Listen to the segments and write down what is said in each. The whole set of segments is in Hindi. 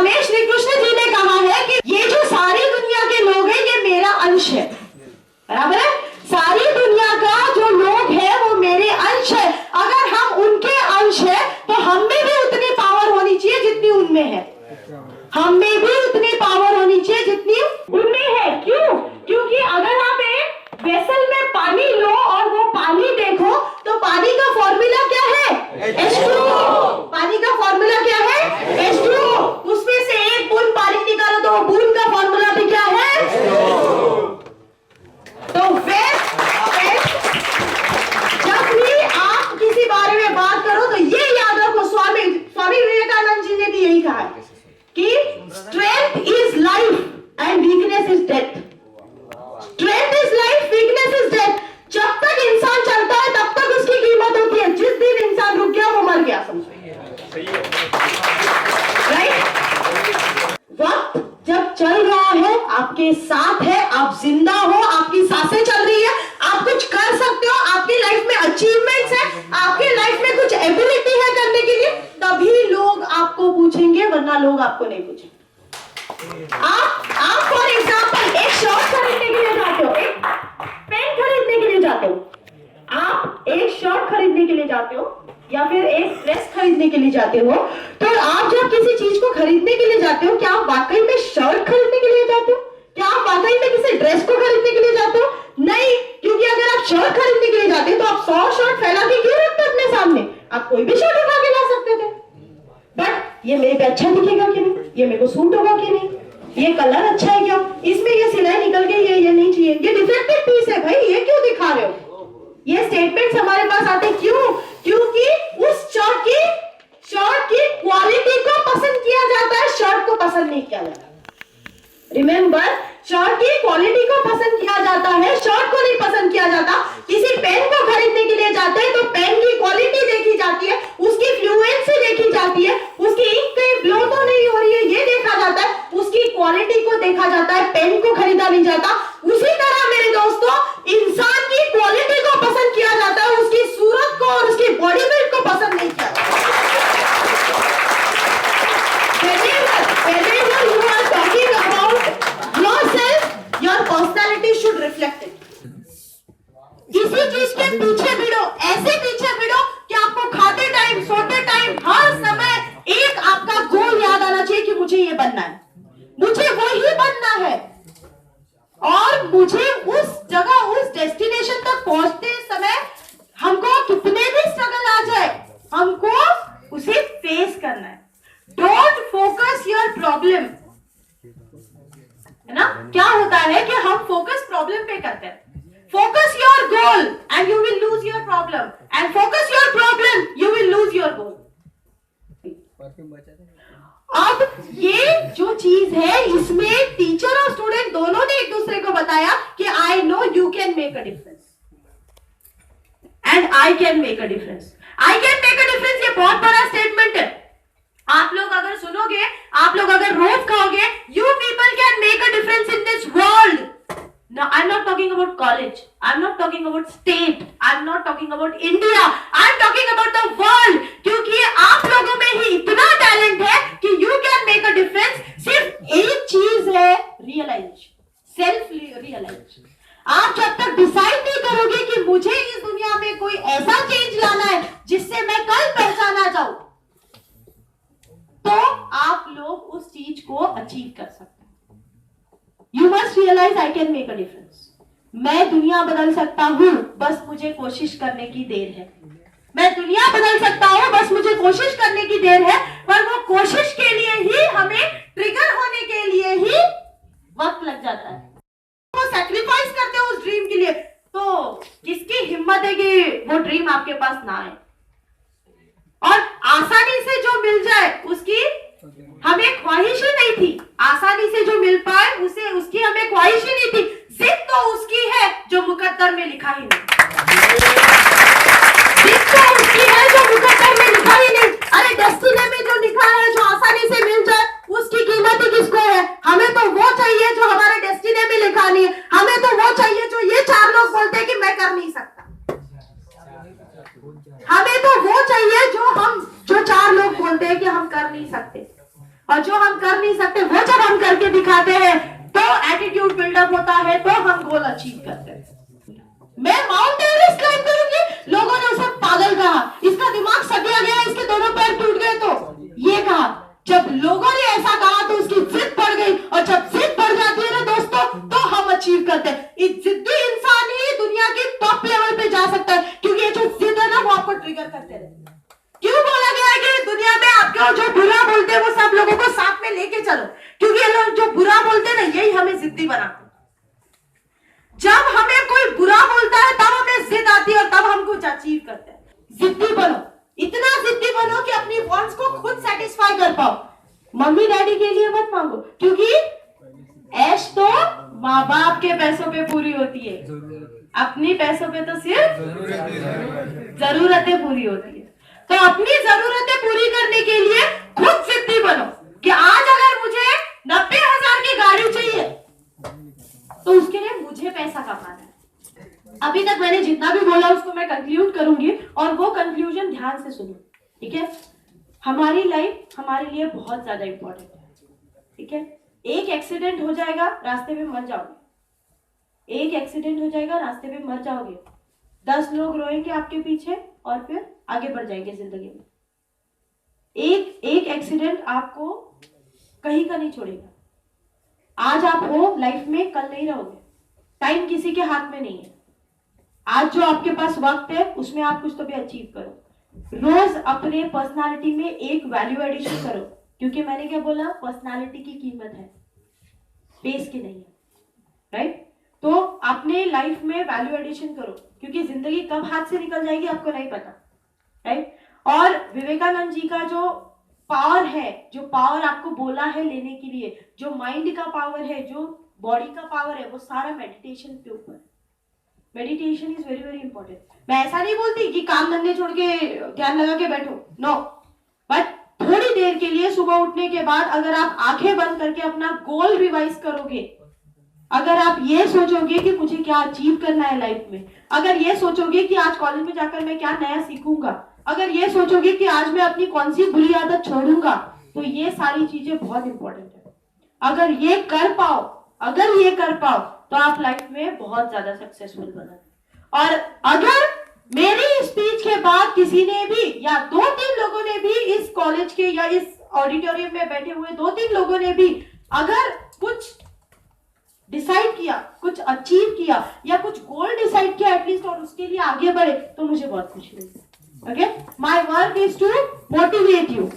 हमें श्री कृष्ण जी ने कहा है कि ये जो सारी दुनिया के लोग हैं ये मेरा अंश है, बराबर है। सारी दुनिया का जो लोग है वो मेरे अंश है। अगर हम उनके अंश है तो हम में भी उतनी पावर होनी चाहिए जितनी उनमें है। हम में भी उतनी पावर होनी चाहिए जितनी उनमें है। क्यों? क्योंकि अगर आप एक वेसल में पानी लो और वो पानी देखो तो पानी का फॉर्मूला क्या है? H2O। पानी का फॉर्मूला क्या है? H2O। उसमें से एक बूंद पानी निकालो तो वो बूंद का फॉर्मूला भी क्या है? तो जब भी आप किसी बारे में बात करो तो ये याद रखो, स्वामी विवेकानंद जी ने भी यही कहा है कि strength is life and weakness is death. Strength is life, weakness is death. जब तक इंसान चलता है तब तक उसकी कीमत होती है, जिस दिन इंसान रुक गया वो मर गया, समझो। राइट? वक्त जब चल रहा है आपके साथ है, आप जिंदा हो, आपकी सांसें चल रही है, आप कुछ कर सकते हो, आपकी लाइफ में अचीवमेंट्स है, आपकी लाइफ में कुछ एबिलिटी है करने के लिए, तभी लोग आपको पूछेंगे, वरना लोग आपको नहीं पूछेंगे। आप फॉर एग्जांपल एक शर्ट खरीदने के लिए जाते हो, एक पेन खरीदने के लिए जाते हो, आप एक शर्ट खरीदने के लिए जाते हो या फिर एक ड्रेस खरीदने के लिए जाते हो, तो आप जब किसी चीज को खरीदने के लिए जाते हो, क्या आप वाकई में शर्ट खरीदने के लिए जाते हो? क्या आप वाकई में किसी ड्रेस को खरीदने के लिए जाते हो? नहीं, क्योंकि अगर आप शर्ट खरीदने के लिए जाते तो आप 100 शर्ट फैला के क्यों रखते अपने सामने? आप कोई भी शर्ट उठा के ला सकते थे। बट ये मेरे पे अच्छा दिखेगा कि नहीं, ये मेरे को सूट होगा कि नहीं, ये कलर अच्छा है क्या, इसमें ये सिलाई निकल गई, ये नहीं चाहिए, ये डिफेक्टेड पीस है भाई, ये क्यों दिखा रहे हो? ये स्टेटमेंट्स हमारे पास आते क्यों? क्योंकि उस शर्ट की क्वालिटी को पसंद किया जाता है, शर्ट को पसंद नहीं किया जाता। रिमेंबर, शर्ट की क्वालिटी को पसंद किया जाता है, शर्ट को नहीं पसंद किया जाता। किसी पेन को खरीदने के लिए जाते हैं तो पेन की क्वालिटी देखी जाती है, उसकी फ्लुएंसी देखी जाती है, उसकी इंक कहीं ब्लो तो नहीं हो रही है ये देखा जाता है, उसकी क्वालिटी को देखा जाता है, पेन को खरीदा नहीं जाता। उसी तरह मेरे दोस्तों, इंसान की क्वालिटी को पसंद किया जाता है, उसकी सूरत को और उसकी बॉडी बिल्ड को पसंद नहीं किया जाता। Personality should reflect it. किसी चीज के पीछे भिड़ो, ऐसे पीछे भिड़ो कि आपको खाते टाइम, सोते टाइम, हर समय एक आपका गोल याद आना चाहिए कि मुझे ये बनना है, मुझे वही बनना है, और मुझे उस जगह, उस डेस्टिनेशन तक पहुंचते समय हमको कितने भी स्ट्रगल आ जाए, हमको उसे फेस करना है। डोंट फोकस योर प्रॉब्लम, है ना? क्या होता है कि हम फोकस प्रॉब्लम पे करते हैं। Focus your goal and you will lose your problem, and focus your problem you will lose your goal. अब ये जो चीज है, इसमें टीचर और स्टूडेंट दोनों ने एक दूसरे को बताया कि I know you can make a difference and I can make a difference. I can make a difference, ये बहुत बड़ा स्टेटमेंट है। आप लोग अगर सुनोगे, आप लोग अगर रोज खाओगे, you people can make a difference in this world. Now, I'm not talking about college. I'm not talking about state. I'm not talking about India. I'm talking about the world. क्योंकि आप लोगों में ही इतना टैलेंट है कि you can make a difference. सिर्फ एक चीज है, realization, self realization. आप जब तक डिसाइड नहीं करोगे कि मुझे इस दुनिया में कोई ऐसा चेंज लाना है जिससे मैं कल पहचाना जाऊं, तो आप लोग उस चीज को अचीव कर सकते हैं। You must realise I can make a difference. मैं दुनिया बदल सकता हूं, बस मुझे कोशिश करने की देर है। मैं दुनिया बदल सकता हूं, बस मुझे कोशिश करने की देर है। पर वो कोशिश के लिए ही, हमें ट्रिगर होने के लिए ही वक्त लग जाता है। वो सैक्रिफाइस करते हो उस ड्रीम के लिए, तो किसकी हिम्मत है कि वो ड्रीम आपके पास ना आए, और आसानी से जो मिल जाए उसकी हमें ख्वाहिश ही नहीं थी। आसानी से जो मिल पाए उसे, उसकी हमें ख्वाहिश ही नहीं थी। जिद तो उसकी है जो मुकद्दर में लिखा ही नहीं, जिद तो उसकी है जो मुकद्दर में लिखा ही नहीं। अरे डेस्टिनी में जो लिखा है और जो हम कर नहीं सकते वो जब हम करके दिखाते हैं तो एटीट्यूड बिल्डअप होता है, तो हम गोल अचीव करते हैं। मैं माउंट एवरेस्ट क्लाइंब करूंगी, लोगों ने उसे पागल कहा, इसका दिमाग सटिया गया, इसके दोनों पैर टूट गए, तो ये कहा। जब लोगों ने ऐसा कहा तो उसकी जिद बढ़ गई, और जब जिद बढ़ जाती है ना दोस्तों, तो हम अचीव करते हैं। इस जिद्दी इंसान ही दुनिया के टॉप लेवल पे जा सकता है, क्योंकि ये जो जिद है ना वो आपको ट्रिगर करते रहते हैं। क्यों बोला गया है कि दुनिया में आपको जो बुरा बोलते हैं वो सब लोगों को साथ में लेके चलो, क्योंकि ये लोग जो बुरा बोलते हैं ना यही हमें जिद्दी बनाते हैं। जब हमें कोई बुरा बोलता है तब हमें जिद आती है और तब हम कुछ अचीव करते हैं। जिद्दी बनो, इतना जिद्दी बनो कि अपनी वांट्स को खुद सेटिस्फाई कर पाओ। मम्मी डैडी के लिए मत मांगो, क्योंकि ऐश तो माँ बाप के पैसों पे पूरी होती है, अपनी पैसों पे तो सिर्फ जरूरतें पूरी होती है। तो अपनी जरूरतें पूरी करने के लिए खुद जिद्दी बनो कि आज अगर मुझे 90,000 की गाड़ी चाहिए तो उसके लिए मुझे पैसा कमाना है। अभी तक मैंने जितना भी बोला उसको मैं कंक्लूड करूंगी, और वो कंक्लूजन ध्यान से सुनो, ठीक है। हमारी लाइफ हमारे लिए बहुत ज्यादा इंपॉर्टेंट है, ठीक है। एक एक्सीडेंट हो जाएगा, रास्ते में मर जाओगे। एक एक्सीडेंट हो जाएगा, रास्ते में मर जाओगे। 10 लोग रोएंगे आपके पीछे और फिर आगे बढ़ जाएंगे जिंदगी में। एक एक्सीडेंट आपको कहीं का नहीं छोड़ेगा। आज आप हो लाइफ में, कल नहीं रहोगे। टाइम किसी के हाथ में नहीं है। आज जो आपके पास वक्त है उसमें आप कुछ तो भी अचीव करो। रोज अपने पर्सनालिटी में एक वैल्यू एडिशन करो, क्योंकि मैंने क्या बोला, पर्सनालिटी की कीमत है, बेस की नहीं है, राइट। तो अपने लाइफ में वैल्यू एडिशन करो, क्योंकि जिंदगी कब हाथ से निकल जाएगी आपको नहीं पता, राइट। और विवेकानंद जी का जो पावर है, जो पावर आपको बोला है लेने के लिए, जो माइंड का पावर है, जो बॉडी का पावर है, वो सारा मेडिटेशन के ऊपर। Meditation is very very important. मैं ऐसा नहीं बोलती कि काम धंधे छोड़ के ध्यान लगा के बैठो, नो, बट थोड़ी देर के लिए सुबह उठने के बाद अगर आप आंखें बंद करके अपना गोल रिवाइज करोगे, अगर आप ये सोचोगे कि मुझे क्या अचीव करना है लाइफ में, अगर ये सोचोगे कि आज कॉलेज में जाकर मैं क्या नया सीखूंगा, अगर ये सोचोगे कि आज मैं अपनी कौन सी बुरी आदत छोड़ूंगा, तो ये सारी चीजें बहुत इंपॉर्टेंट है। अगर ये कर पाओ तो आप लाइफ में बहुत ज्यादा सक्सेसफुल बनोगे। और अगर मेरी स्पीच के बाद किसी ने भी या 2-3 लोगों ने भी इस कॉलेज के या इस ऑडिटोरियम में बैठे हुए 2-3 लोगों ने भी अगर कुछ डिसाइड किया, कुछ अचीव किया या कुछ गोल डिसाइड किया एटलीस्ट, और उसके लिए आगे बढ़े, तो मुझे बहुत खुशी हुई। Okay, my work is to motivate you,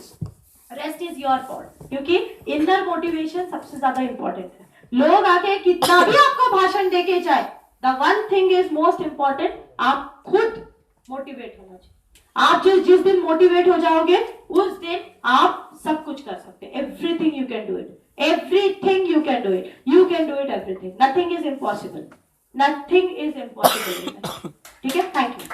rest is your fault, क्योंकि इनर मोटिवेशन सबसे ज्यादा इंपॉर्टेंट है। लोग आके कितना भी आपको भाषण देके जाए, the one thing is most important, आप खुद मोटिवेट होना चाहिए। आप जिस दिन मोटिवेट हो जाओगे उस दिन आप सब कुछ कर सकते हैं। Everything you can do it, everything you can do it everything, nothing is impossible, ठीक है, थैंक यू।